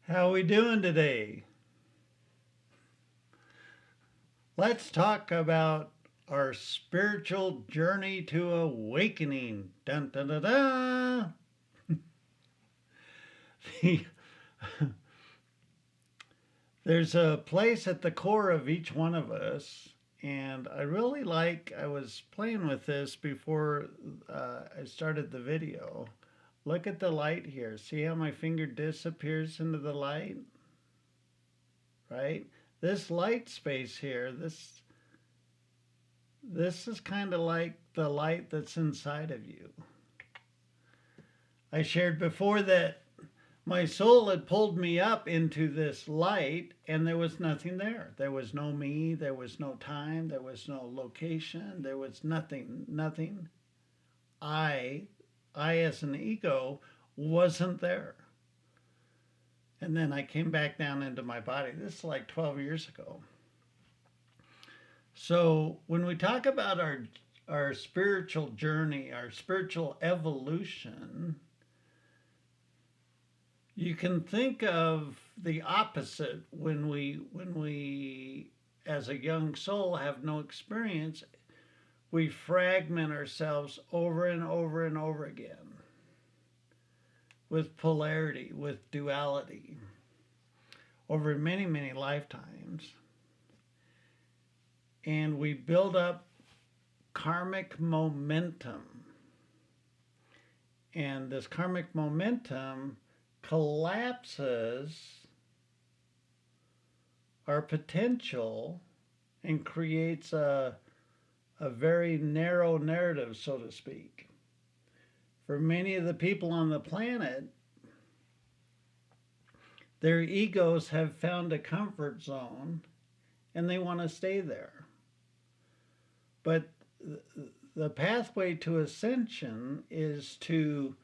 How we doing today? Let's talk about our spiritual journey to awakening. Dun dun dun dun. There's a place at the core of each one of us, and I was playing with this before I started the video. Look at the light here. See how my finger disappears into the light? Right? This light space here, this is kind of like the light that's inside of you. I shared before that my soul had pulled me up into this light and there was nothing there. There was no me, there was no time, there was no location, there was nothing. I, I as an ego wasn't there. And then I came back down into my body. This is like 12 years ago. So when we talk about our spiritual journey, our spiritual evolution, you can think of the opposite when we as a young soul have no experience, we fragment ourselves over and over and over again with polarity, with duality over many, many lifetimes. And we build up karmic momentum. And this karmic momentum collapses our potential and creates a very narrow narrative, so to speak. For many of the people on the planet, their egos have found a comfort zone and they want to stay there. But the pathway to ascension is to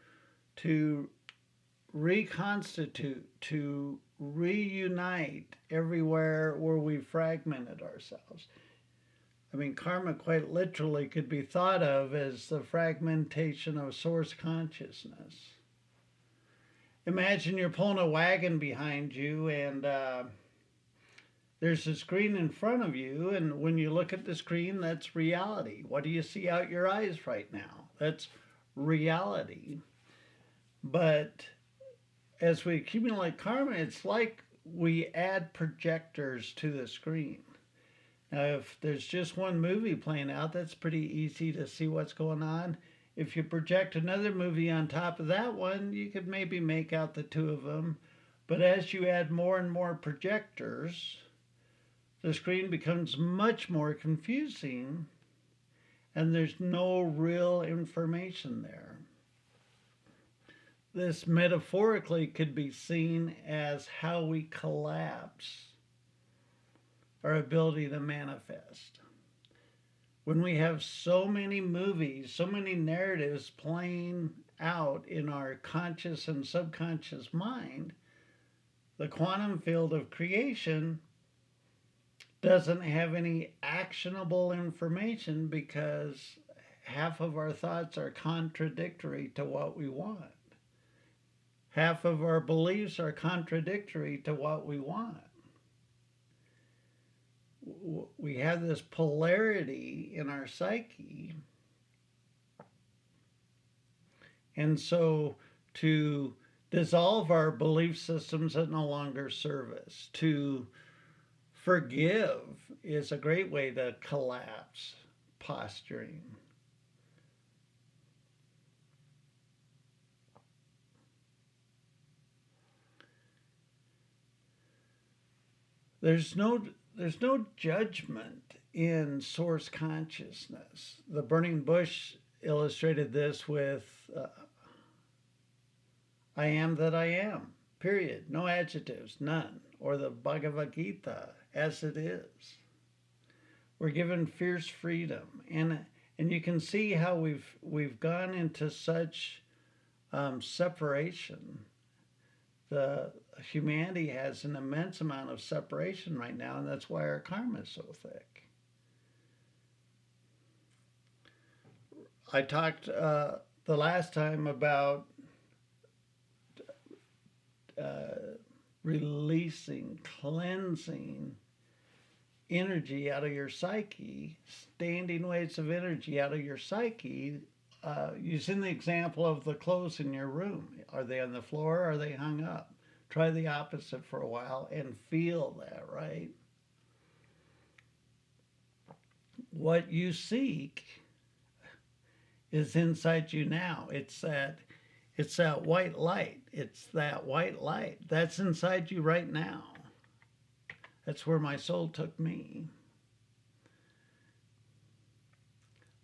reconstitute, to reunite everywhere where we fragmented ourselves. I mean, karma quite literally could be thought of as the fragmentation of source consciousness. Imagine you're pulling a wagon behind you and there's a screen in front of you, and when you look at the screen, that's reality. What do you see out your eyes right now? That's reality. But as we accumulate karma, it's like we add projectors to the screen. Now, if there's just one movie playing out, that's pretty easy to see what's going on. If you project another movie on top of that one, you could maybe make out the two of them. But as you add more and more projectors, the screen becomes much more confusing and there's no real information there. This metaphorically could be seen as how we collapse our ability to manifest. When we have so many movies, so many narratives playing out in our conscious and subconscious mind, the quantum field of creation doesn't have any actionable information because half of our thoughts are contradictory to what we want. Half of our beliefs are contradictory to what we want. We have this polarity in our psyche. And so to dissolve our belief systems that no longer serve us, to forgive is a great way to collapse posturing. There's no judgment in source consciousness. The burning bush illustrated this with I am that I am, period. No adjectives, none. Or the Bhagavad Gita, as it is. We're given fierce freedom. And you can see how we've gone into such separation. The humanity has an immense amount of separation right now, and that's why our karma is so thick. I talked the last time about releasing, cleansing energy out of your psyche, standing weights of energy out of your psyche, using the example of the clothes in your room. Are they on the floor or are they hung up? Try the opposite for a while and feel that, right? What you seek is inside you now. It's that white light. It's that white light. That's inside you right now. That's where my soul took me.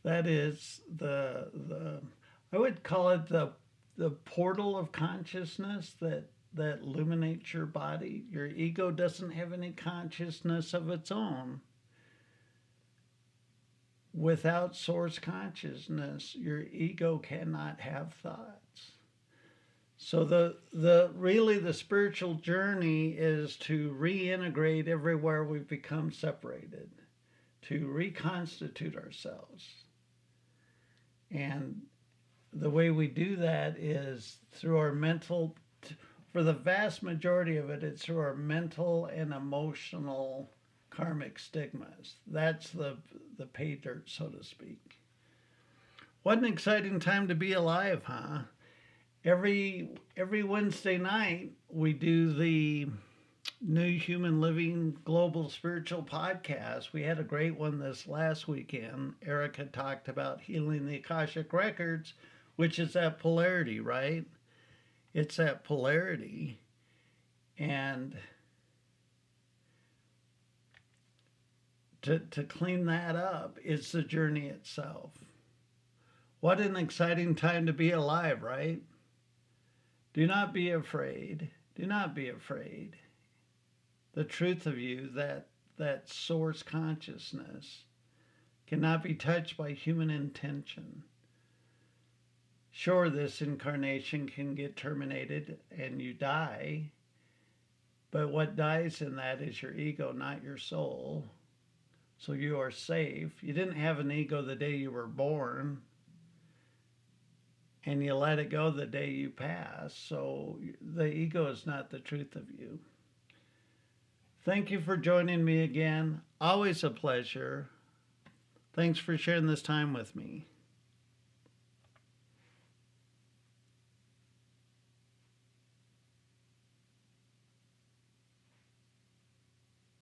That is the I would call it the portal of consciousness that illuminates your body. Your ego doesn't have any consciousness of its own. Without source consciousness, your ego cannot have thoughts. So the spiritual journey is to reintegrate everywhere we've become separated, to reconstitute ourselves. And the way we do that is through our mental, for the vast majority of it, it's through our mental and emotional karmic stigmas. That's the pay dirt, so to speak. What an exciting time to be alive, huh? Every Wednesday night, we do the New Human Living Global Spiritual Podcast. We had a great one this last weekend. Erica talked about healing the Akashic Records, which is at Polarity, right? It's at Polarity. And to clean that up is the journey itself. What an exciting time to be alive, right? Do not be afraid. Do not be afraid. The truth of you, that source consciousness, cannot be touched by human intention. Sure, this incarnation can get terminated and you die, but what dies in that is your ego, not your soul. So you are safe. You didn't have an ego the day you were born, and you let it go the day you pass. So the ego is not the truth of you. Thank you for joining me again. Always a pleasure. Thanks for sharing this time with me.